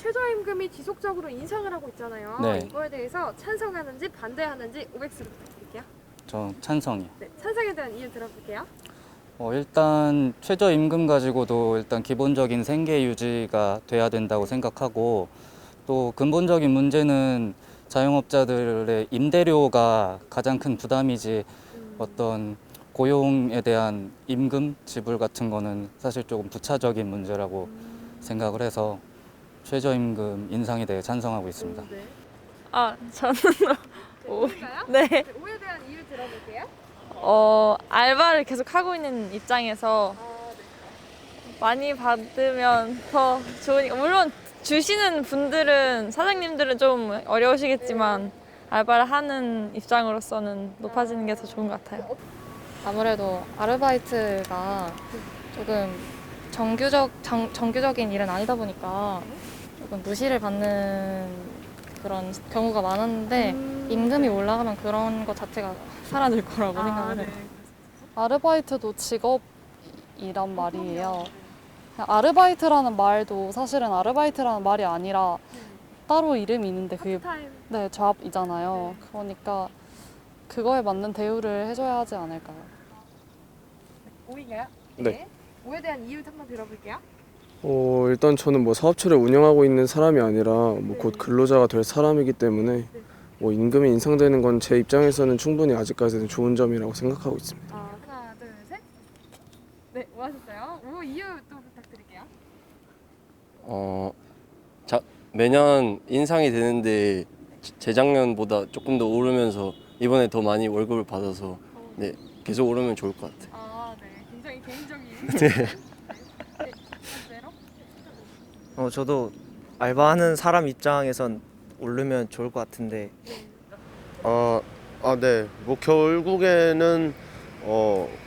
최저임금이 지속적으로 인상을 하고 있잖아요. 네. 이거에 대해서 찬성하는지 반대하는지 OX로 부탁드릴게요. 저 찬성이요. 네, 찬성에 대한 이유 들어볼게요. 일단 최저임금 가지고도 일단 기본적인 생계 유지가 돼야 된다고 생각하고, 또 근본적인 문제는 자영업자들의 임대료가 가장 큰 부담이지, 어떤 고용에 대한 임금 지불 같은 거는 사실 조금 부차적인 문제라고 생각을 해서 최저임금 인상에 대해 찬성하고 있습니다. 네. 저는 오일까요? 네. 오에 대한 이유 들어볼게요. 알바를 계속 하고 있는 입장에서 많이 받으면 더 좋으니까, 물론 주시는 분들은, 사장님들은 좀 어려우시겠지만 알바를 하는 입장으로서는 높아지는 게 더 좋은 것 같아요. 아무래도 아르바이트가 조금 정규적인 일은 아니다 보니까 조금 무시를 받는 그런 경우가 많았는데 임금이 올라가면 그런 것 자체가 사라질 거라고 생각을 해요. 아르바이트도 직업이란 말이에요. 그냥 아르바이트라는 말도 사실은 아르바이트라는 말이 아니라 따로 이름이 있는데 그게 타임. 잡이잖아요. 그러니까 그거에 맞는 대우를 해줘야 하지 않을까요? 오인가요? 네. 오에 대한 이유 한번 들어볼게요. 일단 저는 뭐 사업체를 운영하고 있는 사람이 아니라 뭐 곧 근로자가 될 사람이기 때문에 뭐 임금이 인상되는 건 제 입장에서는 충분히 아직까지는 좋은 점이라고 생각하고 있습니다. 하나, 둘, 셋. 네, 뭐 하셨어요? 오 이유 또 부탁드릴게요. 매년 인상이 되는데 재작년보다 조금 더 오르면서 이번에 더 많이 월급을 받아서 네, 계속 오르면 좋을 것 같아요. 네, 굉장히 개인적인. 네, 번째로. 저도 알바하는 사람 입장에선 오르면 좋을 것 같은데. 네. 뭐 결국에는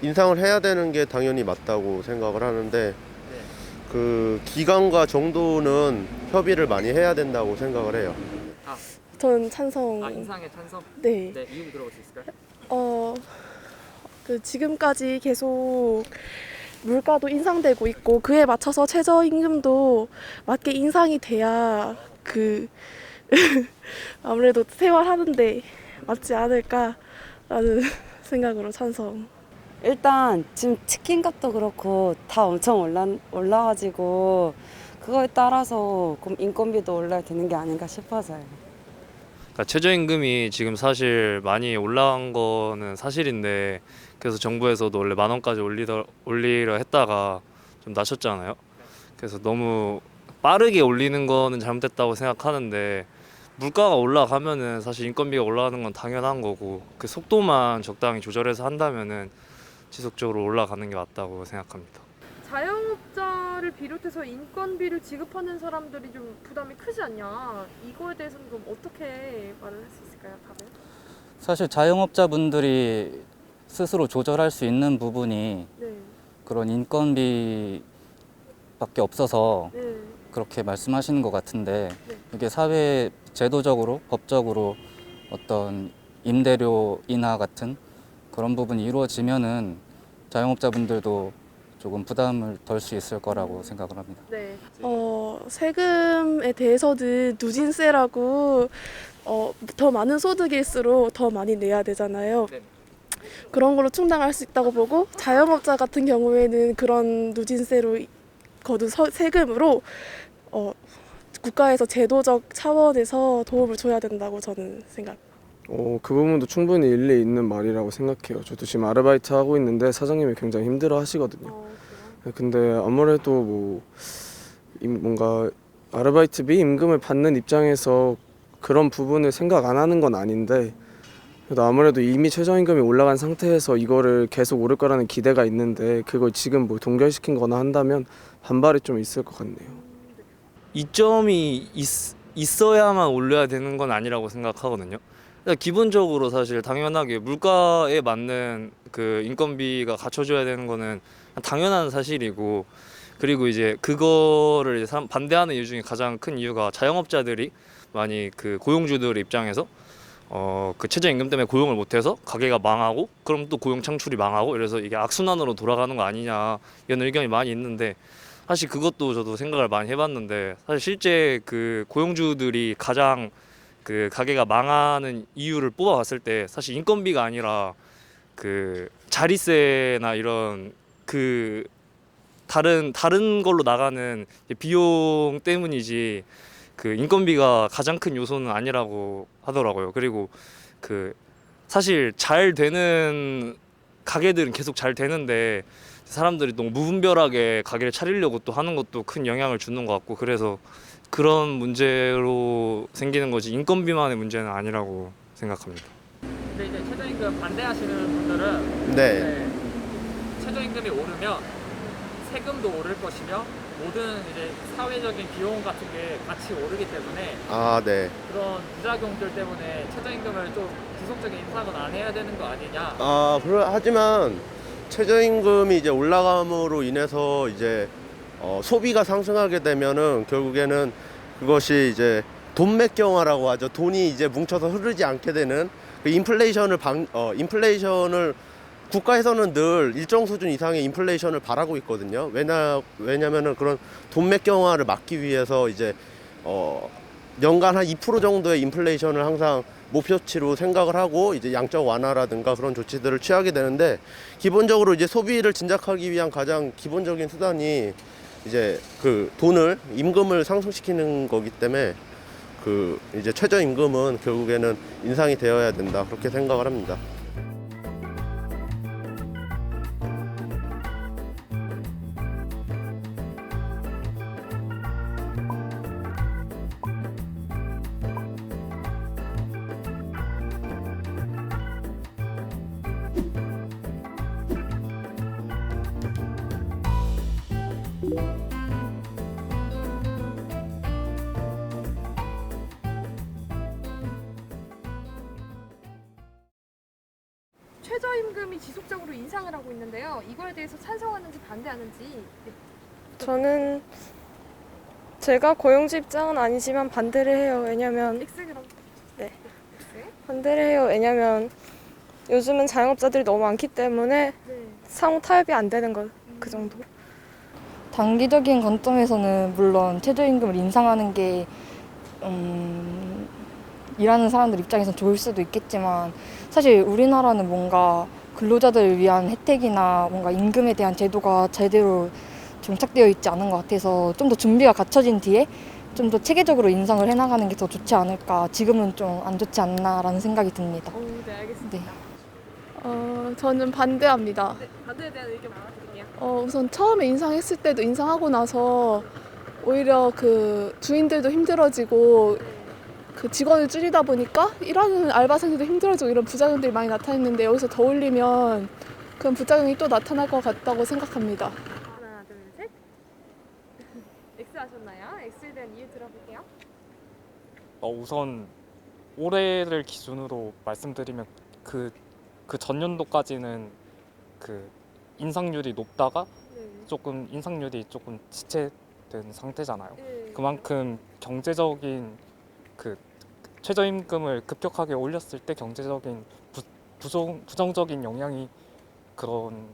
인상을 해야 되는 게 당연히 맞다고 생각을 하는데 그 기간과 정도는 협의를 많이 해야 된다고 생각을 해요. 저는 찬성. 인상에 찬성? 네. 네, 이유 들어볼 수 있을까요? 지금까지 계속 물가도 인상되고 있고 그에 맞춰서 최저임금도 맞게 인상이 돼야 아무래도 생활하는데 맞지 않을까라는 생각으로 찬성. 일단 지금 치킨값도 그렇고 다 엄청 올라가지고 그거에 따라서 그럼 인건비도 올라야 되는 게 아닌가 싶어서요. 그러니까 최저임금이 지금 사실 많이 올라간 거는 사실인데, 그래서 정부에서도 원래 10,000원까지 올리려 했다가 좀 낮췄잖아요. 그래서 너무 빠르게 올리는 거는 잘못됐다고 생각하는데, 물가가 올라가면은 사실 인건비가 올라가는 건 당연한 거고, 그 속도만 적당히 조절해서 한다면은 지속적으로 올라가는 게 맞다고 생각합니다. 자영업자를 비롯해서 인건비를 지급하는 사람들이 좀 부담이 크지 않냐? 이거에 대해서는 좀 어떻게 말을 할 수 있을까요, 답을? 사실 자영업자분들이 스스로 조절할 수 있는 부분이 네. 그런 인건비밖에 없어서 네. 그렇게 말씀하시는 것 같은데, 네. 이게 사회 제도적으로 법적으로 어떤 임대료 인하 같은 그런 부분이 이루어지면은 자영업자분들도 조금 부담을 덜 수 있을 거라고 생각을 합니다. 네. 세금에 대해서는 누진세라고 더 많은 소득일수록 더 많이 내야 되잖아요. 네. 그런 걸로 충당할 수 있다고 보고 자영업자 같은 경우에는 그런 누진세로 거둔 세금으로 국가에서 제도적 차원에서 도움을 줘야 된다고 저는 생각합니다. 그 부분도 충분히 일리 있는 말이라고 생각해요. 저도 지금 아르바이트 하고 있는데 사장님이 굉장히 힘들어 하시거든요. 근데 아무래도 뭔가 아르바이트비 임금을 받는 입장에서 그런 부분을 생각 안 하는 건 아닌데, 그래도 아무래도 이미 최저임금이 올라간 상태에서 이거를 계속 오를 거라는 기대가 있는데 그걸 지금 동결시킨 거나 한다면 반발이 좀 있을 것 같네요. 이점이 있어야만 올려야 되는 건 아니라고 생각하거든요. 기본적으로 사실 당연하게 물가에 맞는 그 인건비가 갖춰줘야 되는 거는 당연한 사실이고, 그리고 이제 그거를 반대하는 이유 중에 가장 큰 이유가 자영업자들이 많이 그 고용주들 입장에서 그 최저임금 때문에 고용을 못해서 가게가 망하고, 그럼 또 고용 창출이 망하고, 이래서 이게 악순환으로 돌아가는 거 아니냐 이런 의견이 많이 있는데, 사실 그것도 저도 생각을 많이 해봤는데 사실 실제 그 고용주들이 가장 그 가게가 망하는 이유를 뽑아봤을 때 사실 인건비가 아니라 그 자리세나 이런 그 다른 걸로 나가는 비용 때문이지 그 인건비가 가장 큰 요소는 아니라고 하더라고요. 그리고 그 사실 잘 되는 가게들은 계속 잘 되는데 사람들이 너무 무분별하게 가게를 차리려고 또 하는 것도 큰 영향을 주는 것 같고 그래서 그런 문제로 생기는 거지 인건비만의 문제는 아니라고 생각합니다. 근데 이제 최저임금 반대하시는 분들은 네. 최저임금이 오르면 세금도 오를 것이며 모든 이제 사회적인 비용 같은 게 같이 오르기 때문에 아, 네. 그런 부작용들 때문에 최저임금을 좀 지속적인 인상은 안 해야 되는 거 아니냐. 하지만 최저임금이 이제 올라감으로 인해서 이제 소비가 상승하게 되면은 결국에는 그것이 이제 돈맥경화라고 하죠. 돈이 이제 뭉쳐서 흐르지 않게 되는 그 인플레이션을 국가에서는 늘 일정 수준 이상의 인플레이션을 바라고 있거든요. 왜냐면은 그런 돈맥경화를 막기 위해서 이제 연간 한 2% 정도의 인플레이션을 항상 목표치로 생각을 하고 이제 양적 완화라든가 그런 조치들을 취하게 되는데 기본적으로 이제 소비를 진작하기 위한 가장 기본적인 수단이 이제 그 임금을 상승시키는 거기 때문에 그 이제 최저임금은 결국에는 인상이 되어야 된다 그렇게 생각을 합니다. 최저임금이 지속적으로 인상을 하고 있는데요. 이거에 대해서 찬성하는지 반대하는지. 저는 제가 고용주 입장은 아니지만 반대를 해요. 왜냐면 X 그럼. 네. X? 반대를 해요. 왜냐면 요즘은 자영업자들이 너무 많기 때문에 네. 상호 타협이 안 되는 것 그 정도. 단기적인 관점에서는 물론 최저임금을 인상하는 게 일하는 사람들 입장에선 좋을 수도 있겠지만 사실 우리나라는 뭔가 근로자들을 위한 혜택이나 뭔가 임금에 대한 제도가 제대로 정착되어 있지 않은 것 같아서 좀 더 준비가 갖춰진 뒤에 좀 더 체계적으로 인상을 해나가는 게 더 좋지 않을까. 지금은 좀 안 좋지 않나라는 생각이 듭니다. 네, 알겠습니다. 네. 저는 반대합니다. 네, 반대에 대한 의견 말씀드릴게요. 우선 처음에 인상했을 때도 인상하고 나서 오히려 그 주인들도 힘들어지고 그 직원을 줄이다 보니까 일하는 알바생들도 힘들어지고 이런 부작용들이 많이 나타났는데 여기서 더 올리면 그런 부작용이 또 나타날 것 같다고 생각합니다. 하나, 둘, 셋. X 하셨나요? X에 대한 이유 들어볼게요. 우선 올해를 기준으로 말씀드리면 그 전년도까지는 그 인상률이 높다가 조금 인상률이 조금 지체된 상태잖아요. 그만큼 경제적인 그 최저임금을 급격하게 올렸을 때 경제적인 부정적인 영향이 그런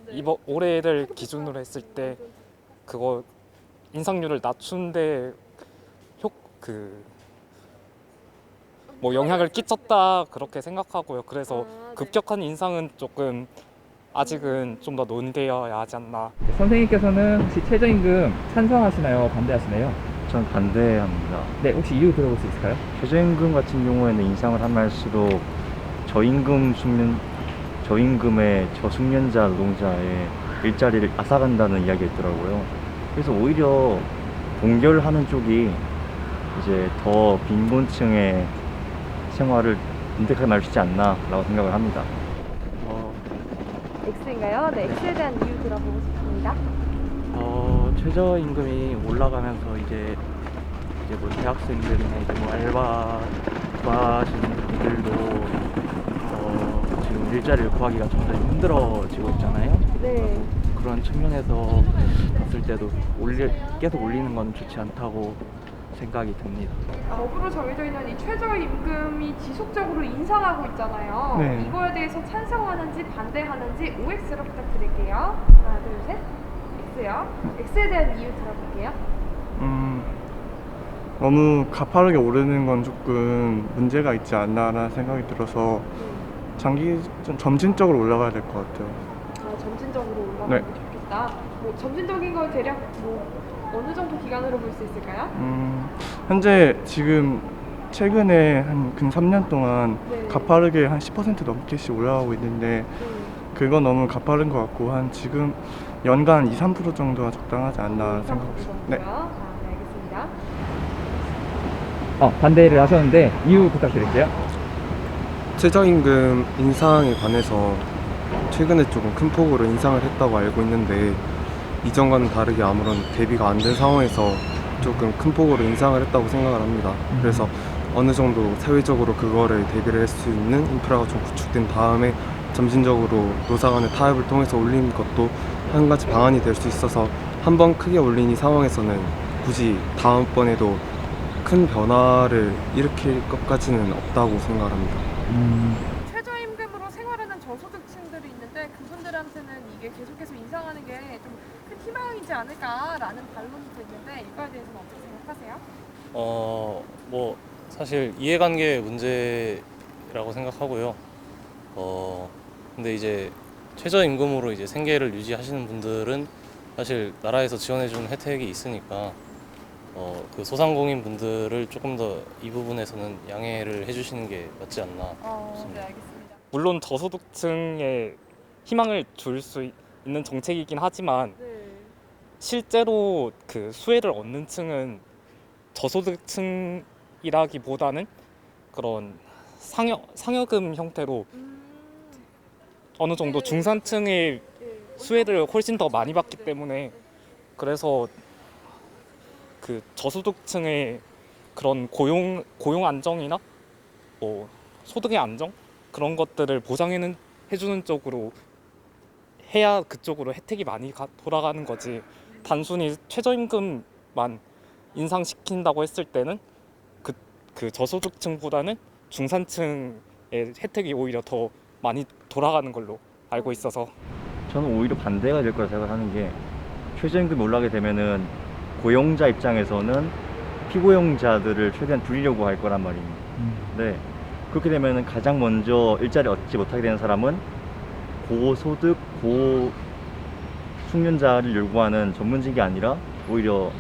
이번 올해를 기준으로 했을 때 그거 인상률을 낮추는데 뭐 영향을 끼쳤다 그렇게 생각하고요. 그래서 급격한 인상은 조금 아직은 좀 더 논의되어야 하지 않나. 선생님께서는 혹시 최저임금 찬성하시나요? 반대하시나요? 전 반대합니다. 네, 혹시 이유 들어볼 수 있을까요? 최저임금 같은 경우에는 인상을 하면 할수록 저임금의 저숙련자 노동자의 일자리를 앗아간다는 이야기가 있더라고요. 그래서 오히려 동결하는 쪽이 이제 더 빈곤층의 생활을 윤택하게 만들 수 있지 않나라고 생각을 합니다. X인가요? 네, X에 대한 이유 들어보고 싶습니다. 최저임금이 올라가면서 이제 뭐 대학생들이나 이제 뭐 알바 구하시는 분들도 지금 일자리를 구하기가 점점 힘들어지고 있잖아요. 네. 그런 측면에서 봤을 때도 계속 올리는 건 좋지 않다고 생각이 듭니다. 법으로 정해져 있는 이 최저임금이 지속적으로 인상하고 있잖아요. 네. 이거에 대해서 찬성하는지 반대하는지 OX로 부탁드릴게요. 하나, 둘, 셋. X. 생각하세요? X에 대한 이유 들어볼게요. 너무 가파르게 오르는 건 조금 문제가 있지 않나라는 생각이 들어서 점진적으로 올라가야 될 것 같아요. 아, 점진적으로 올라가는 네. 게 좋겠다. 뭐 점진적인 건 대략 뭐 어느 정도 기간으로 볼 수 있을까요? 현재 지금 최근에 한 근 3년 동안 네. 가파르게 한 10% 넘게씩 올라가고 있는데 그건 너무 가파른 것 같고 한 지금 연간 2-3% 정도가 적당하지 않나 생각하고 있습니다. 네. 아, 네, 알겠습니다. 반대를 하셨는데 이유 부탁드릴게요. 최저임금 인상에 관해서 최근에 조금 큰 폭으로 인상을 했다고 알고 있는데 이전과는 다르게 아무런 대비가 안 된 상황에서 조금 큰 폭으로 인상을 했다고 생각을 합니다. 그래서 어느 정도 사회적으로 그거를 대비를 할 수 있는 인프라가 좀 구축된 다음에 점진적으로 노사 간의 타협을 통해서 올리는 것도 한 가지 방안이 될 수 있어서 한 번 크게 올린 이 상황에서는 굳이 다음번에도 큰 변화를 일으킬 것까지는 없다고 생각합니다. 최저임금으로 생활하는 저소득층들이 있는데 그분들한테는 이게 계속해서 인상하는 게 좀 큰 희망이지 않을까라는 반론도 있는데 이거에 대해서는 어떻게 생각하세요? 뭐 사실 이해관계 문제라고 생각하고요. 근데 이제 최저임금으로 이제 생계를 유지하시는 분들은 사실 나라에서 지원해주는 혜택이 있으니까 그 소상공인 분들을 조금 더 이 부분에서는 양해를 해주시는 게 맞지 않나 싶습니다. 네, 알겠습니다. 물론 저소득층에 희망을 줄 수 있는 정책이긴 하지만 실제로 그 수혜를 얻는 층은 저소득층이라기보다는 그런 상여금 형태로 어느 정도 중산층의 수혜를 훨씬 더 많이 받기 때문에 그래서 그 저소득층의 그런 고용 안정이나 뭐 소득의 안정 그런 것들을 해주는 쪽으로 해야 그쪽으로 혜택이 많이 돌아가는 거지. 단순히 최저임금만 인상시킨다고 했을 때는 그 저소득층보다는 중산층의 혜택이 오히려 더 많이 돌아가는 걸로 알고 있어서 저는 오히려 반대가 될 거라 생각하는 게 최저임금이 올라가게 되면은 고용자 입장에서는 피고용자들을 최대한 줄이려고 할 거란 말입니다. 네. 그렇게 되면은 가장 먼저 일자리 얻지 못하게 되는 사람은 고소득, 고숙련자를 요구하는 전문직이 아니라 오히려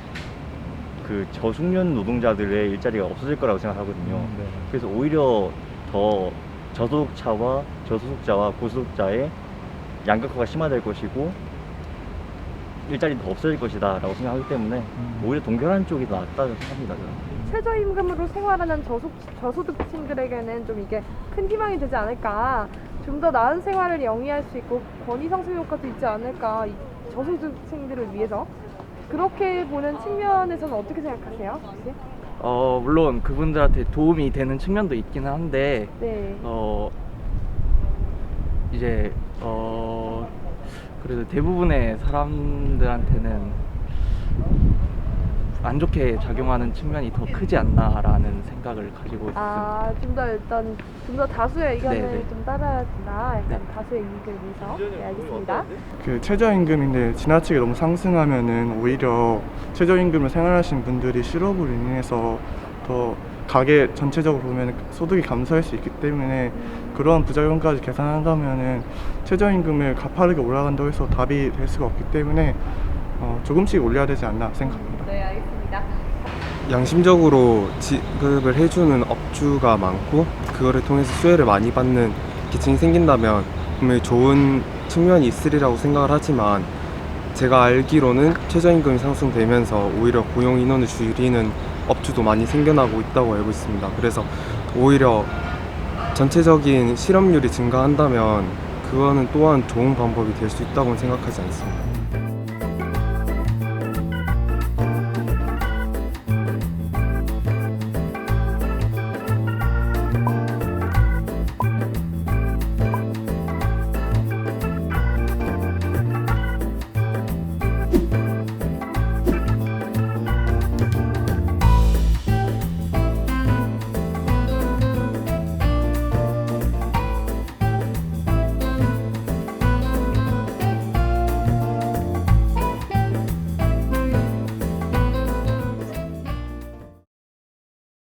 그 저숙련 노동자들의 일자리가 없어질 거라고 생각하거든요. 그래서 오히려 더 저소득자와 저소득자와 고소득자의 양극화가 심화될 것이고 일자리도 더 없어질 것이다 라고 생각하기 때문에 오히려 동결하는 쪽이 더 낫다고 생각합니다. 최저임금으로 생활하는 저소득층들에게는 좀 이게 큰 희망이 되지 않을까, 좀 더 나은 생활을 영위할 수 있고 권위 상승 효과도 있지 않을까, 이 저소득층들을 위해서 그렇게 보는 측면에서는 어떻게 생각하세요? 혹시? 물론 그분들한테 도움이 되는 측면도 있기는 한데 네. 이제 그래도 대부분의 사람들한테는 안 좋게 작용하는 측면이 더 크지 않나라는 생각을 가지고 있습니다. 아, 좀 더 다수의 의견을 네네. 좀 따라야 된다. 약간 다수의 이익을 위해서. 네, 알겠습니다. 그 최저임금인데 지나치게 너무 상승하면은 오히려 최저임금을 생활하시는 분들이 실업으로 인해서 더 가계 전체적으로 보면 소득이 감소할 수 있기 때문에 그런 부작용까지 계산한다면은 최저임금을 가파르게 올라간다고 해서 답이 될 수가 없기 때문에 조금씩 올려야 되지 않나 생각합니다. 네, 알겠습니다. 양심적으로 지급을 해주는 업주가 많고 그거를 통해서 수혜를 많이 받는 계층이 생긴다면 분명히 좋은 측면이 있으리라고 생각을 하지만 제가 알기로는 최저임금이 상승되면서 오히려 고용 인원을 줄이는 업주도 많이 생겨나고 있다고 알고 있습니다. 그래서 오히려 전체적인 실업률이 증가한다면 그거는 또한 좋은 방법이 될 수 있다고는 생각하지 않습니다.